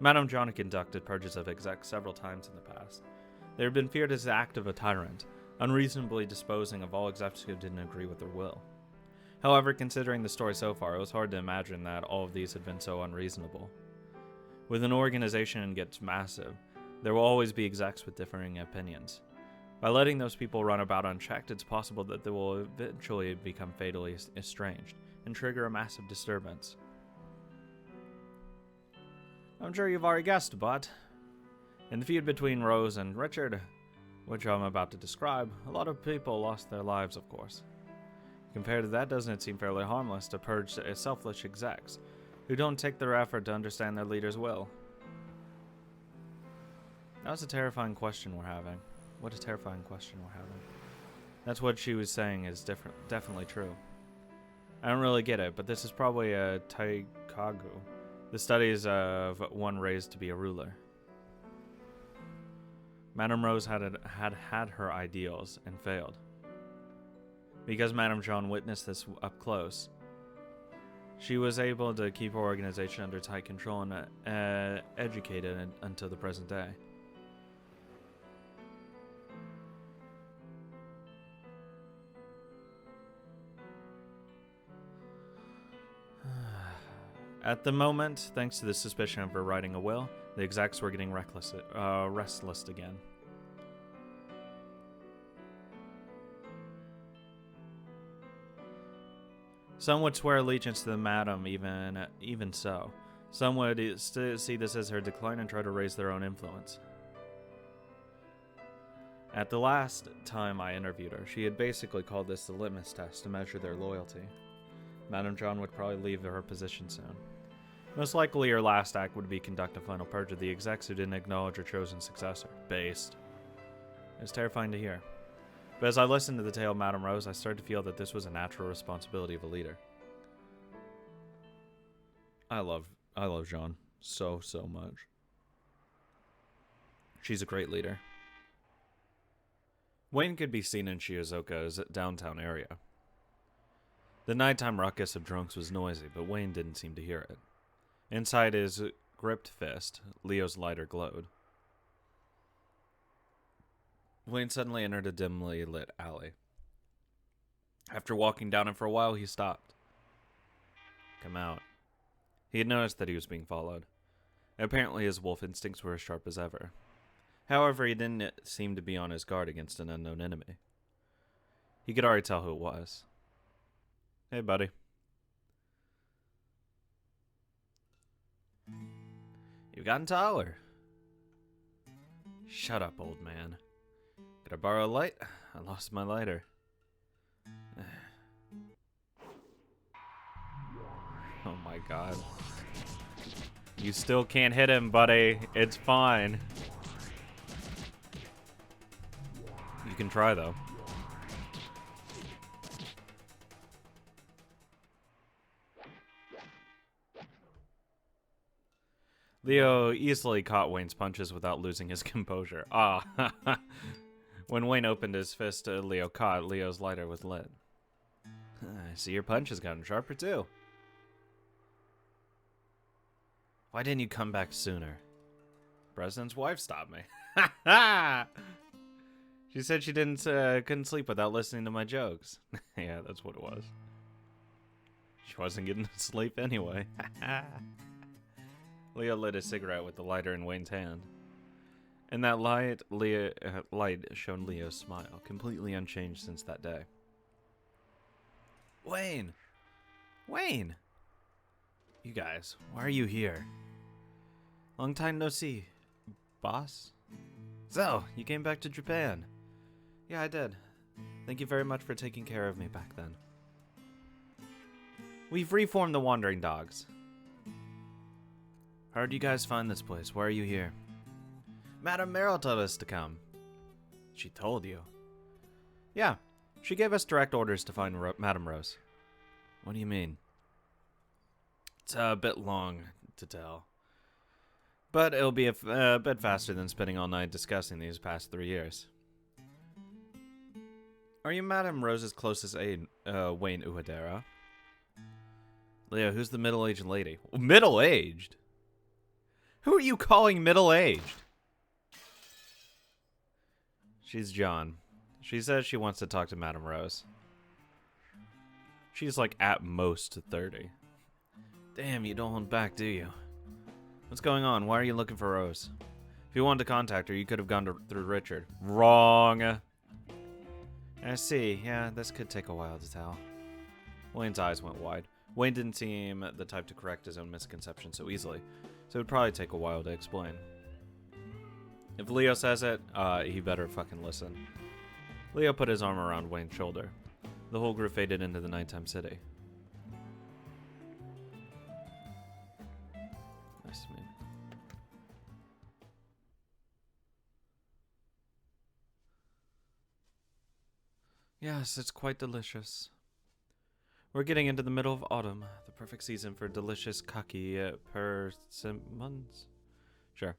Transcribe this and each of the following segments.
Madame John had conducted purges of execs several times in the past. They had been feared as the act of a tyrant, unreasonably disposing of all execs who didn't agree with their will. However, considering the story so far, it was hard to imagine that all of these had been so unreasonable. With an organization gets massive, there will always be execs with differing opinions. By letting those people run about unchecked, it's possible that they will eventually become fatally estranged and trigger a massive disturbance. I'm sure you've already guessed, but in the feud between Rose and Richard, which I'm about to describe, a lot of people lost their lives, of course. Compared to that, doesn't it seem fairly harmless to purge selfish execs who don't take their effort to understand their leader's will? That was a terrifying question we're having. What a terrifying question we're having. That's what she was saying is definitely true. I don't really get it, but this is probably a taikagu. The studies of one raised to be a ruler. Madame Rose had her ideals and failed. Because Madame John witnessed this up close, she was able to keep her organization under tight control and educated until the present day. At the moment, thanks to the suspicion of her writing a will, the execs were getting restless again. Some would swear allegiance to the madam, even so. Some would see this as her decline and try to raise their own influence. At the last time I interviewed her, she had basically called this the litmus test to measure their loyalty. Madame John would probably leave her position soon. Most likely her last act would be conduct a final purge of the execs who didn't acknowledge her chosen successor. Based. It was terrifying to hear. But as I listened to the tale of Madame Rose, I started to feel that this was a natural responsibility of a leader. I love Jean so much. She's a great leader. Wayne could be seen in Shizuoka's downtown area. The nighttime ruckus of drunks was noisy, but Wayne didn't seem to hear it. Inside his gripped fist, Leo's lighter glowed. Wayne suddenly entered a dimly lit alley. After walking down it for a while, he stopped. Come out. He had noticed that he was being followed. Apparently his wolf instincts were as sharp as ever. However, he didn't seem to be on his guard against an unknown enemy. He could already tell who it was. Hey, buddy. You've gotten taller. Shut up, old man. Could I borrow a light? I lost my lighter. Oh my god. You still can't hit him, buddy. It's fine. You can try, though. Leo easily caught Wayne's punches without losing his composure. When Wayne opened his fist to Leo caught, Leo's lighter was lit. I see your punch has gotten sharper, too. Why didn't you come back sooner? President's wife stopped me. She said she couldn't sleep without listening to my jokes. Yeah, that's what it was. She wasn't getting to sleep anyway. Leo lit a cigarette with the lighter in Wayne's hand. In that light shone Leo's smile, completely unchanged since that day. Wayne! Wayne! You guys, why are you here? Long time no see, boss? So, you came back to Japan. Yeah, I did. Thank you very much for taking care of me back then. We've reformed the Wandering Dogs. How did you guys find this place? Why are you here? Madame Merrill told us to come. She told you? Yeah, she gave us direct orders to find Madame Rose. What do you mean? It's a bit long to tell. But it'll be a bit faster than spending all night discussing these past 3 years. Are you Madame Rose's closest aide, Wayne Uehara? Leo, who's the middle-aged lady? Middle-aged? Who are you calling middle-aged? She's John. She says she wants to talk to Madame Rose. She's like at most 30. Damn, you don't hold back, do you? What's going on? Why are you looking for Rose? If you wanted to contact her, you could have gone through Richard. Wrong. I see. Yeah, this could take a while to tell. Wayne's eyes went wide. Wayne didn't seem the type to correct his own misconception so easily, so it would probably take a while to explain. If Leo says it, he better fucking listen. Leo put his arm around Wayne's shoulder. The whole group faded into the nighttime city. Nice to meet you. Yes, it's quite delicious. We're getting into the middle of autumn, the perfect season for delicious kaki persimmons. Sure.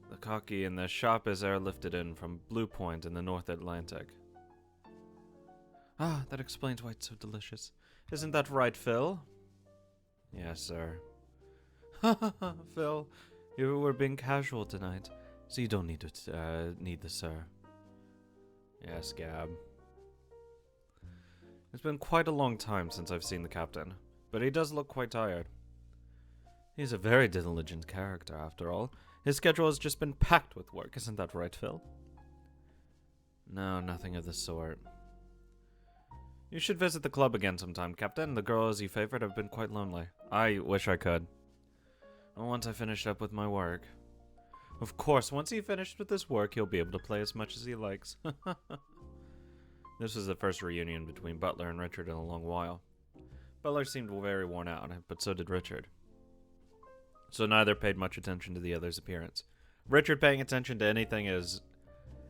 The kaki in the shop is airlifted in from Blue Point in the North Atlantic. Ah, that explains why it's so delicious. Isn't that right, Phil? Yes, sir. Ha ha ha, Phil. You were being casual tonight, so you don't need to need the sir. Yes, Gab. It's been quite a long time since I've seen the captain, but he does look quite tired. He's a very diligent character, after all. His schedule has just been packed with work, isn't that right, Phil? No, nothing of the sort. You should visit the club again sometime, Captain. The girls you favored have been quite lonely. I wish I could. Once I finished up with my work. Of course, once he finished with his work, he'll be able to play as much as he likes. This was the first reunion between Butler and Richard in a long while. Butler seemed very worn out, but so did Richard. So neither paid much attention to the other's appearance. Richard paying attention to anything is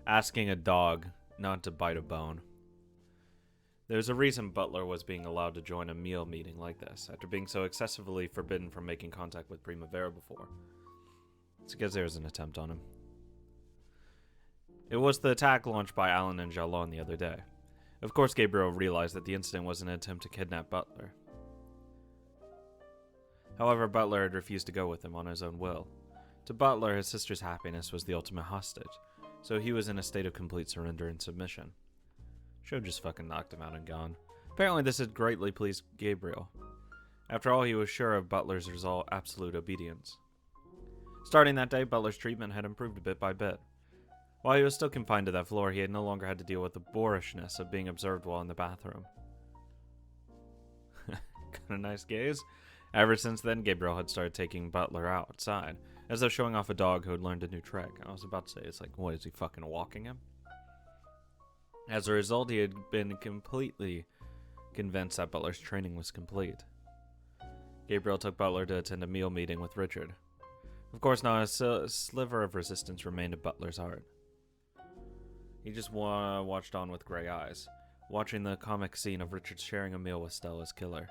asking a dog not to bite a bone. There's a reason Butler was being allowed to join a meal meeting like this, after being so excessively forbidden from making contact with Primavera before. It's because there was an attempt on him. It was the attack launched by Alan and Jalon the other day. Of course, Gabriel realized that the incident was an attempt to kidnap Butler. However, Butler had refused to go with him on his own will. To Butler, his sister's happiness was the ultimate hostage, so he was in a state of complete surrender and submission. Should have just fucking knocked him out and gone. Apparently, this had greatly pleased Gabriel. After all, he was sure of Butler's absolute obedience. Starting that day, Butler's treatment had improved bit by bit. While he was still confined to that floor, he had no longer had to deal with the boorishness of being observed while in the bathroom. Got a nice gaze? Ever since then, Gabriel had started taking Butler outside, as though showing off a dog who had learned a new trick. I was about to say, it's like, what, is he fucking walking him? As a result, he had been completely convinced that Butler's training was complete. Gabriel took Butler to attend a meal meeting with Richard. Of course, not a sliver of resistance remained in Butler's heart. He just watched on with gray eyes, watching the comic scene of Richard sharing a meal with Stella's killer.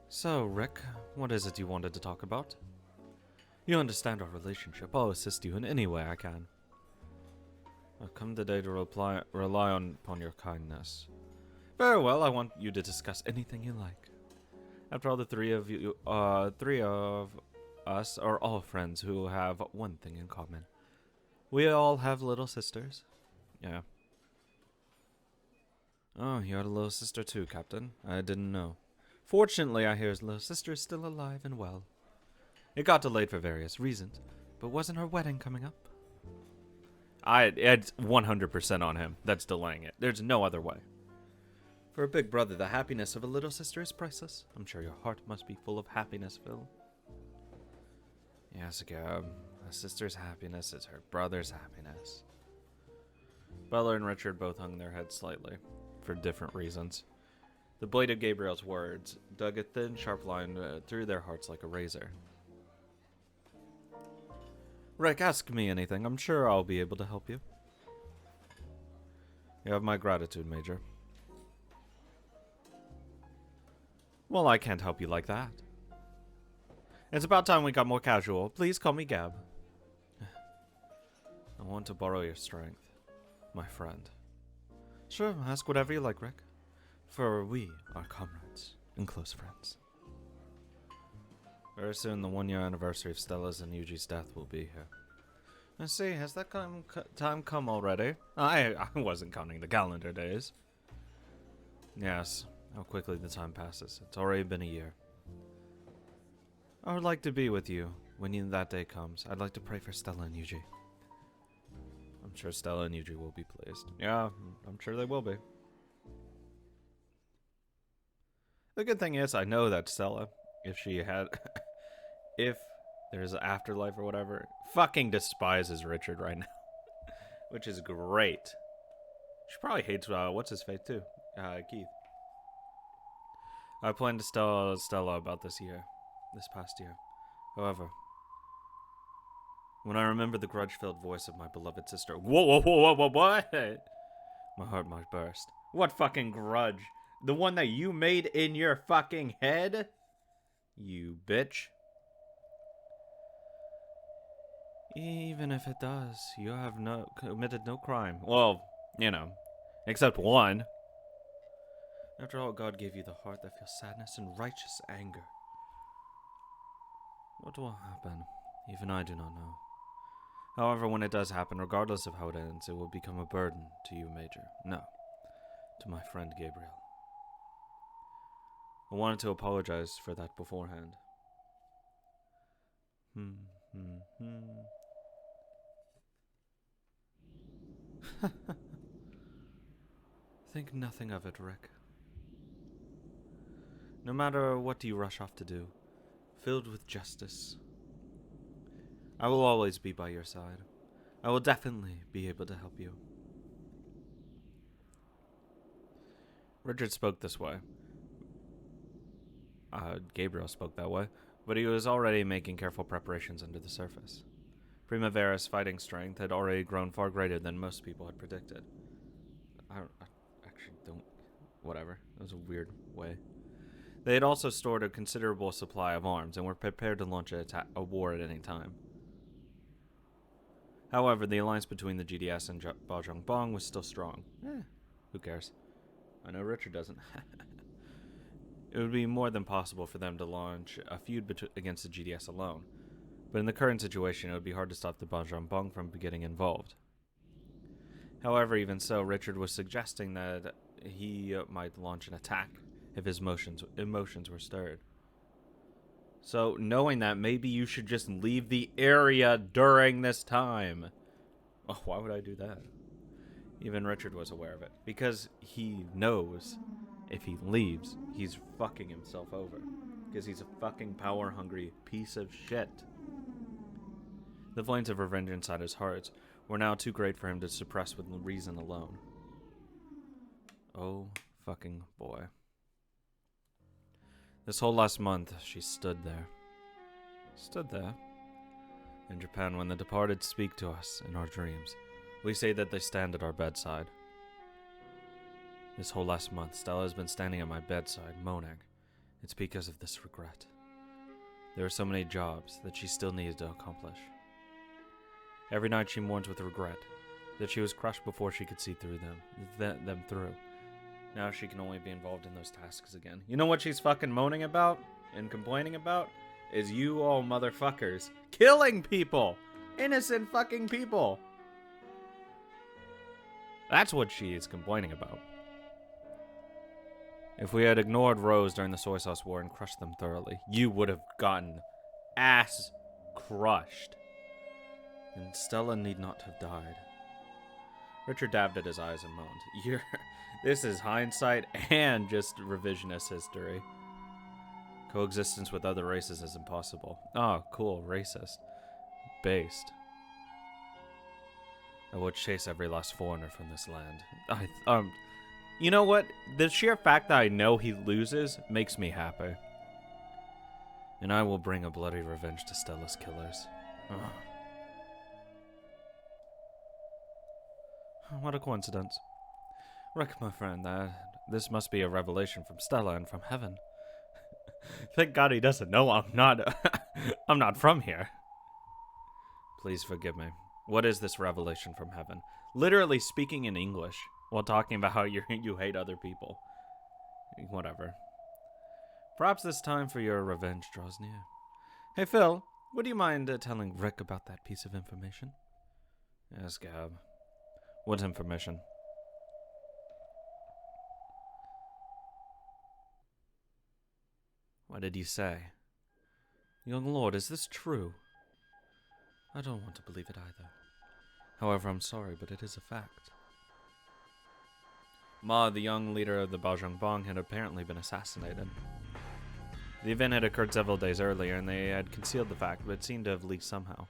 So, Rick, what is it you wanted to talk about? You understand our relationship. I'll assist you in any way I can. I've come today to rely upon your kindness. Very well, I want you to discuss anything you like. After all, the three of us are all friends who have one thing in common. We all have little sisters. Yeah. Oh, you had a little sister too, Captain. I didn't know. Fortunately, I hear his little sister is still alive and well. It got delayed for various reasons, but wasn't her wedding coming up? It's 100% on him. That's delaying it. There's no other way. For a big brother, the happiness of a little sister is priceless. I'm sure your heart must be full of happiness, Phil. Yes, Gab. A sister's happiness is her brother's happiness. Butler and Richard both hung their heads slightly, for different reasons. The blade of Gabriel's words dug a thin, sharp line through their hearts like a razor. Rick, ask me anything. I'm sure I'll be able to help you. You have my gratitude, Major. Well, I can't help you like that. It's about time we got more casual. Please call me Gab. I want to borrow your strength, my friend. Sure, ask whatever you like, Rick. For we are comrades and close friends. Very soon, the 1-year anniversary of Stella's and Yuji's death will be here. Let's see, has that time come already? I wasn't counting the calendar days. Yes, how quickly the time passes. It's already been a year. I would like to be with you when that day comes. I'd like to pray for Stella and Yuji. I'm sure Stella and Yuji will be pleased. Yeah, I'm sure they will be. The good thing is, I know that Stella, if she had... if there's an afterlife or whatever, fucking despises Richard right now. Which is great. She probably hates, what's-his-face too? Keith. I planned to tell Stella about this past year. However, when I remember the grudge-filled voice of my beloved sister, whoa, what? My heart might burst. What fucking grudge? The one that you made in your fucking head? You bitch. Even if it does, you have committed no crime. Well, you know, except one. After all, God gave you the heart that feels sadness and righteous anger. What will happen? Even I do not know. However, when it does happen, regardless of how it ends, it will become a burden to you, Major. No, to my friend Gabriel. I wanted to apologize for that beforehand. Think nothing of it, Rick. No matter what you rush off to do, filled with justice, I will always be by your side. I will definitely be able to help you. Richard spoke this way. Gabriel spoke that way, but he was already making careful preparations under the surface. Primavera's fighting strength had already grown far greater than most people had predicted. I actually don't... Whatever. It was a weird way. They had also stored a considerable supply of arms and were prepared to launch a war at any time. However, the alliance between the GDS and Bajrangbang was still strong. Who cares? I know Richard doesn't. It would be more than possible for them to launch a feud against the GDS alone. But in the current situation, it would be hard to stop the Bajrangbang from getting involved. However, even so, Richard was suggesting that he might launch an attack if his emotions were stirred. So, knowing that, maybe you should just leave the area during this time. Oh, why would I do that? Even Richard was aware of it, because he knows if he leaves, he's fucking himself over. Because he's a fucking power-hungry piece of shit. The flames of revenge inside his heart were now too great for him to suppress with reason alone. Oh, fucking boy. This whole last month, she stood there. In Japan, when the departed speak to us in our dreams, we say that they stand at our bedside. This whole last month, Stella has been standing at my bedside, moaning. It's because of this regret. There are so many jobs that she still needs to accomplish. Every night she mourns with regret that she was crushed before she could see through them through. Now she can only be involved in those tasks again. You know what she's fucking moaning about and complaining about? Is you all motherfuckers killing people! Innocent fucking people! That's what she is complaining about. If we had ignored Rose during the soy sauce war and crushed them thoroughly, you would have gotten ass crushed. And Stella need not have died. Richard dabbed at his eyes and moaned. This is hindsight and just revisionist history. Coexistence with other races is impossible. Oh, cool, racist. Based. I will chase every last foreigner from this land. You know what? The sheer fact that I know he loses makes me happy. And I will bring a bloody revenge to Stella's killers. Ugh. What a coincidence. Rick, my friend, this must be a revelation from Stella and from heaven. Thank God he doesn't know I'm not from here. Please forgive me. What is this revelation from heaven? Literally speaking in English while talking about how you hate other people. Whatever. Perhaps this time for your revenge draws near. Hey, Phil, would you mind telling Rick about that piece of information? Yes, Gab. What information? What did he say? Young lord, is this true? I don't want to believe it either. However, I'm sorry, but it is a fact. Ma, the young leader of the Bajang had apparently been assassinated. The event had occurred several days earlier, and they had concealed the fact, but it seemed to have leaked somehow.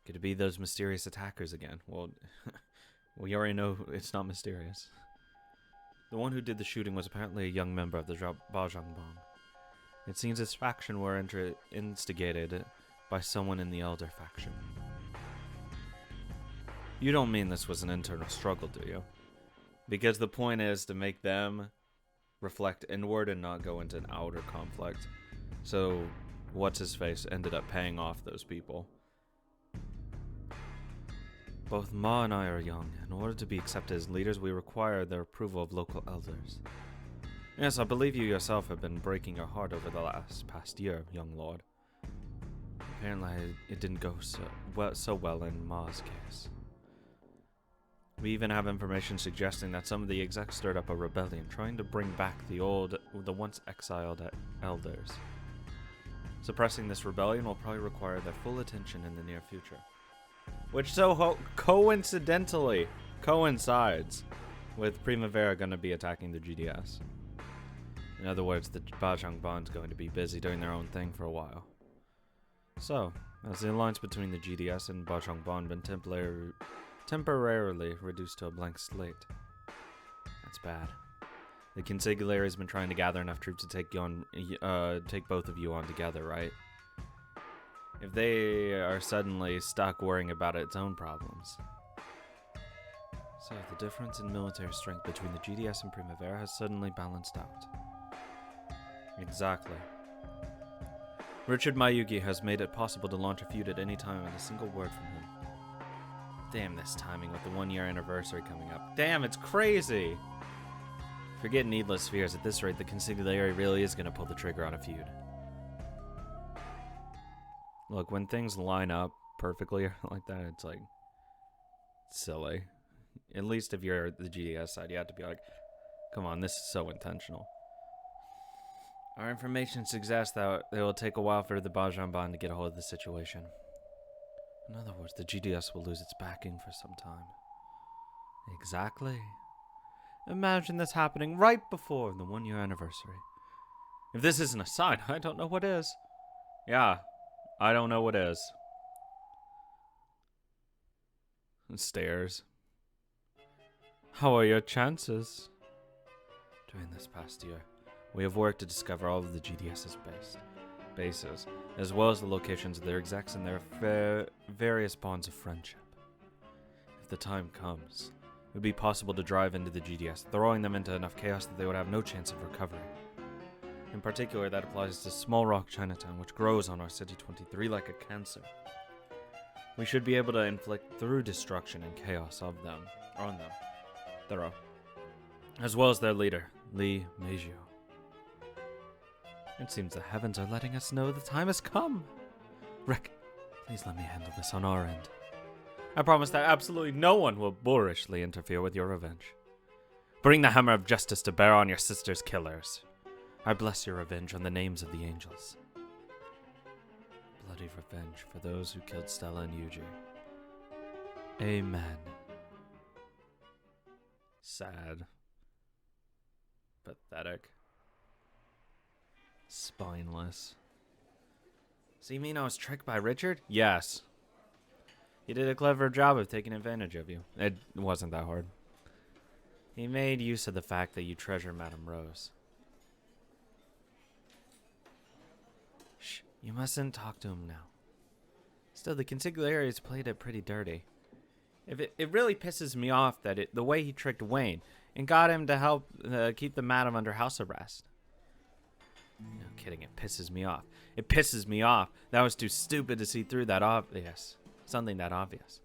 Could it be those mysterious attackers again? Well, we already know it's not mysterious. The one who did the shooting was apparently a young member of the Bajang. It seems this faction were instigated by someone in the Elder faction. You don't mean this was an internal struggle, do you? Because the point is to make them reflect inward and not go into an outer conflict. So, what's-his-face ended up paying off those people. Both Ma and I are young. In order to be accepted as leaders, we require the approval of local elders. Yes, I believe you yourself have been breaking your heart over the past year, young lord. Apparently, it didn't go so well in Ma's case. We even have information suggesting that some of the execs stirred up a rebellion, trying to bring back the once exiled elders. Suppressing this rebellion will probably require their full attention in the near future. Which so coincidentally coincides with Primavera going to be attacking the GDS. In other words, the Bajang Bond's going to be busy doing their own thing for a while. So, has the alliance between the GDS and Bajang Bond been temporarily reduced to a blank slate? That's bad. The Consigliere has been trying to gather enough troops to take both of you on together, right? If they are suddenly stuck worrying about its own problems. So, the difference in military strength between the GDS and Primavera has suddenly balanced out. Exactly. Richard Mayugi has made it possible to launch a feud at any time with a single word from him. Damn this timing with the 1-year anniversary coming up. Damn, it's crazy! Forget needless fears, at this rate the Consigliere really is going to pull the trigger on a feud. Look, when things line up perfectly like that, it's like silly. At least if you're the GDS side, you have to be like, come on, this is so intentional. Our information suggests that it will take a while for the Bajang Bond to get a hold of the situation. In other words, the GDS will lose its backing for some time. Exactly. Imagine this happening right before the 1-year anniversary. If this isn't a sign, I don't know what is. Yeah, I don't know what is. Stares. How are your chances? During this past year, we have worked to discover all of the GDS's bases, as well as the locations of their execs and their various bonds of friendship. If the time comes, it would be possible to drive into the GDS, throwing them into enough chaos that they would have no chance of recovery. In particular, that applies to Small Rock Chinatown, which grows on our City 23 like a cancer. We should be able to inflict through destruction and chaos on them, thorough, as well as their leader, Li Meizhou. It seems the heavens are letting us know the time has come. Rick, please let me handle this on our end. I promise that absolutely no one will boorishly interfere with your revenge. Bring the hammer of justice to bear on your sister's killers. I bless your revenge on the names of the angels. Bloody revenge for those who killed Stella and Yuji. Amen. Sad. Pathetic. Spineless. So you mean I was tricked by Richard? Yes. He did a clever job of taking advantage of you. It wasn't that hard. He made use of the fact that you treasure Madame Rose. Shh, you mustn't talk to him now. Still, the Consigliere has played it pretty dirty. It really pisses me off that the way he tricked Wayne and got him to help keep the madam under house arrest. No kidding, it pisses me off. It pisses me off. That was too stupid to see through something that obvious.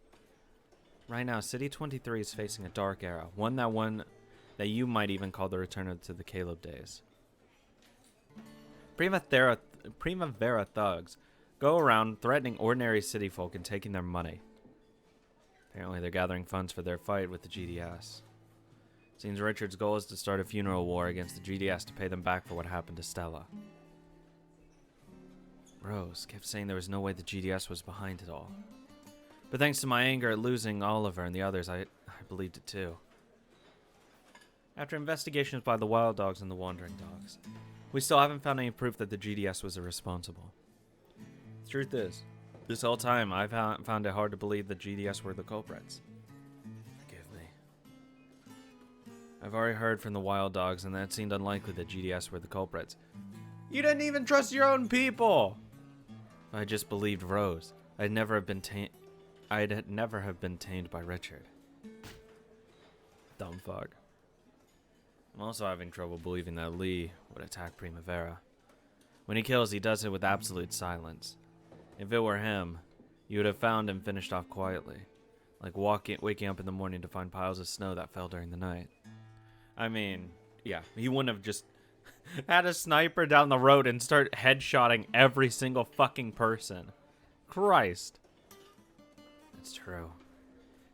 Right now, City 23 is facing a dark era, one that you might even call the return to the Caleb days. Primavera Primavera thugs go around threatening ordinary city folk and taking their money. Apparently they're gathering funds for their fight with the GDS. Seems Richard's goal is to start a funeral war against the GDS to pay them back for what happened to Stella. Rose kept saying there was no way the GDS was behind it all. But thanks to my anger at losing Oliver and the others, I believed it too. After investigations by the Wild Dogs and the Wandering Dogs, we still haven't found any proof that the GDS was irresponsible. The truth is, this whole time I've found it hard to believe the GDS were the culprits. Forgive me. I've already heard from the Wild Dogs, and that it seemed unlikely that GDS were the culprits. You didn't even trust your own people! If I just believed Rose, I'd never have been tamed by Richard. Dumb fuck. I'm also having trouble believing that Lee would attack Primavera. When he kills, he does it with absolute silence. If it were him, you would have found him finished off quietly, like waking up in the morning to find piles of snow that fell during the night. I mean, yeah, he wouldn't have just had a sniper down the road and start headshotting every single fucking person. Christ. It's true.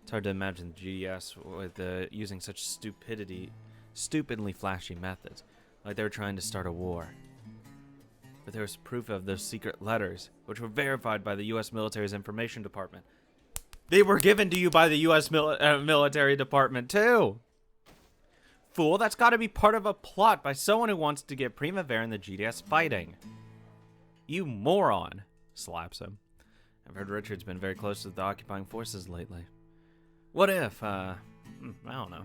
It's hard to imagine the GDS with using such stupidly flashy methods, like they were trying to start a war. But there was proof of those secret letters, which were verified by the U.S. military's information department. They were given to you by the U.S. military department, too! Fool, that's gotta be part of a plot by someone who wants to get Primavera and the GDS fighting. You moron! Slaps him. I've heard Richard's been very close to the occupying forces lately. What if, I don't know.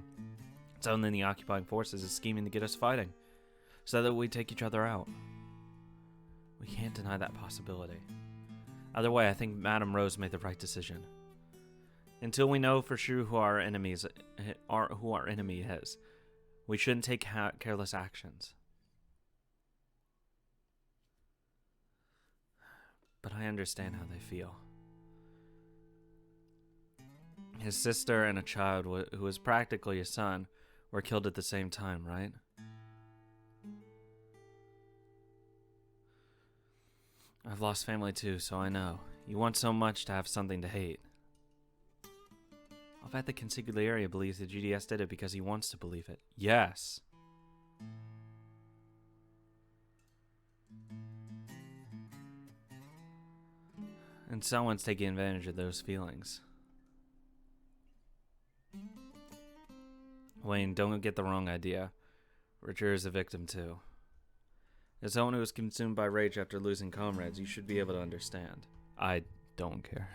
Someone in the occupying forces is scheming to get us fighting, so that we take each other out. We can't deny that possibility. Either way, I think Madame Rose made the right decision. Until we know for sure who our enemy is, we shouldn't take careless actions. But I understand how they feel. His sister and a child who was practically his son were killed at the same time, right? I've lost family too, so I know. You want so much to have something to hate. I'll bet the consigliere believes the GDS did it because he wants to believe it. Yes. And someone's taking advantage of those feelings. Wayne, don't get the wrong idea. Richard is a victim too. As someone who was consumed by rage after losing comrades, you should be able to understand. I don't care.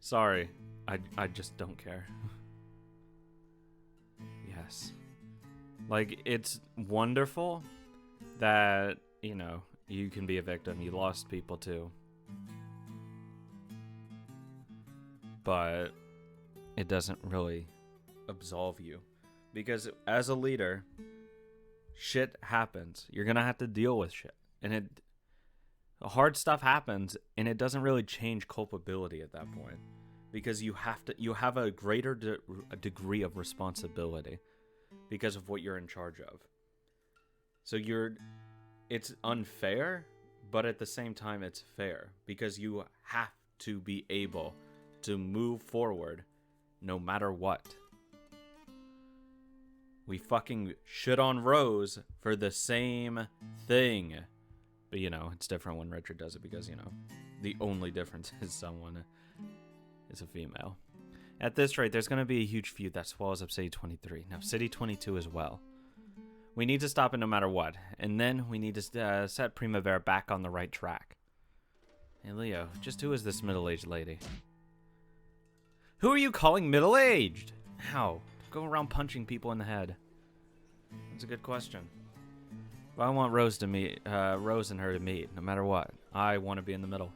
Sorry, I just don't care. Yes. Like, it's wonderful that, you know, you can be a victim. You lost people too. But it doesn't really absolve you. Because as a leader, shit happens. You're gonna have to deal with shit. And hard stuff happens, and it doesn't really change culpability at that point. Because you have a greater degree of responsibility because of what you're in charge of. So it's unfair, but at the same time it's fair. Because you have to be able to move forward no matter what. We fucking shit on Rose for the same thing. But, you know, it's different when Richard does it because, you know, the only difference is someone is a female. At this rate, there's going to be a huge feud that swallows up City 23. Now, City 22 as well. We need to stop it no matter what. And then we need to set Primavera back on the right track. Hey, Leo, just who is this middle-aged lady? Who are you calling middle-aged? How? Go around punching people in the head. That's a good question. But I want Rose and her to meet, no matter what. I want to be in the middle.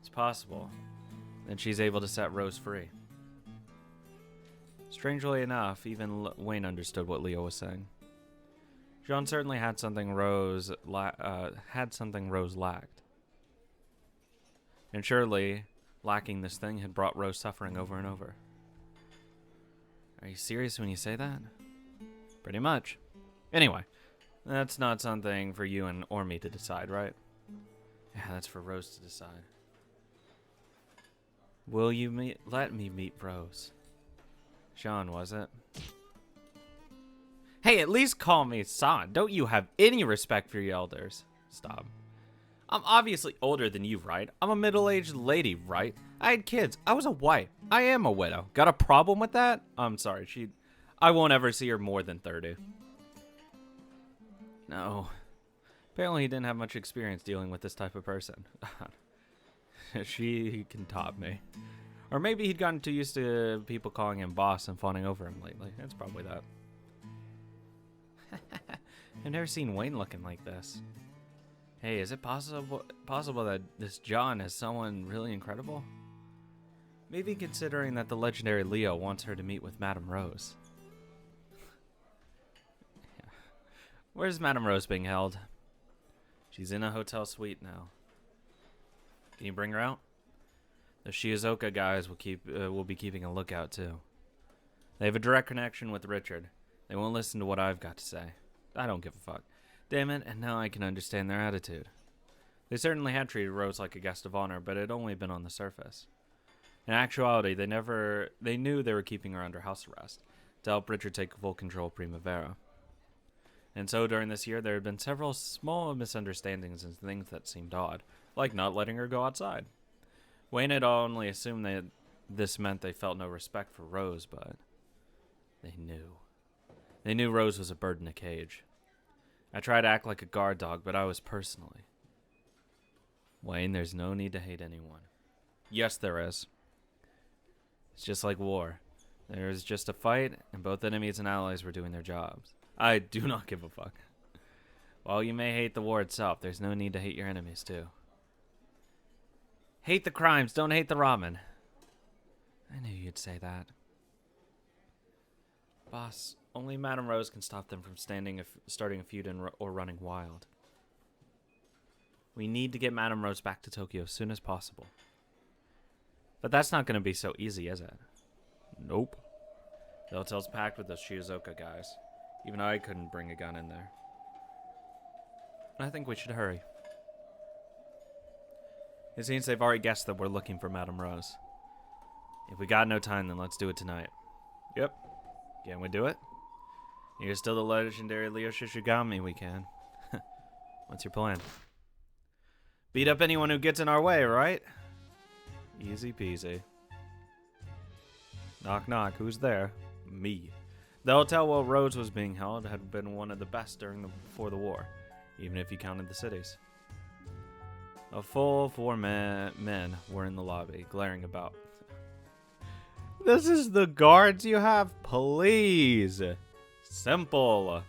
It's possible. Then she's able to set Rose free. Strangely enough, even Wayne understood what Leo was saying. Jean certainly had something Rose lacked. And surely, lacking this thing had brought Rose suffering over and over. Are you serious when you say that? Pretty much. Anyway, That's not something for you and or me to decide, right? Yeah, that's for Rose to decide. Will you let me meet Rose? Sean, was it? Hey, at least call me son. Don't you have any respect for your elders? Stop. I'm obviously older than you, right? I'm a middle-aged lady, right? I had kids. I was a wife. I am a widow. Got a problem with that? I'm sorry. I won't ever see her more than 30. No. Apparently he didn't have much experience dealing with this type of person. She can top me. Or maybe he'd gotten too used to people calling him boss and fawning over him lately. It's probably that. I've never seen Wayne looking like this. Hey, is it possible that this John is someone really incredible? Maybe considering that the legendary Leo wants her to meet with Madame Rose. Yeah. Where's Madame Rose being held? She's in a hotel suite now. Can you bring her out? The Shizuoka guys will be keeping a lookout too. They have a direct connection with Richard. They won't listen to what I've got to say. I don't give a fuck. Damn it, and now I can understand their attitude. They certainly had treated Rose like a guest of honor, but it had only been on the surface. In actuality, they knew they were keeping her under house arrest to help Richard take full control of Primavera. And so during this year, there had been several small misunderstandings and things that seemed odd, like not letting her go outside. Wayne had only assumed that this meant they felt no respect for Rose, but they knew. They knew Rose was a bird in a cage. I tried to act like a guard dog, but I was personally. Wayne, there's no need to hate anyone. Yes, there is. It's just like war. There is just a fight, and both enemies and allies were doing their jobs. I do not give a fuck. While you may hate the war itself, there's no need to hate your enemies, too. Hate the crimes, don't hate the ramen. I knew you'd say that. Boss, only Madame Rose can stop them from starting a feud or running wild. We need to get Madame Rose back to Tokyo as soon as possible. But that's not going to be so easy, is it? Nope. The hotel's packed with those Shizuoka guys. Even I couldn't bring a gun in there. I think we should hurry. It seems they've already guessed that we're looking for Madame Rose. If we got no time, then let's do it tonight. Yep. Can we do it? You're still the legendary Leo Shishigami, we can. What's your plan? Beat up anyone who gets in our way, right? Easy peasy. Knock knock, who's there? Me. The hotel where Rose was being held had been one of the best before the war, even if you counted the cities. A full 4 men were in the lobby, glaring about. This is the guards you have? Please. Simple.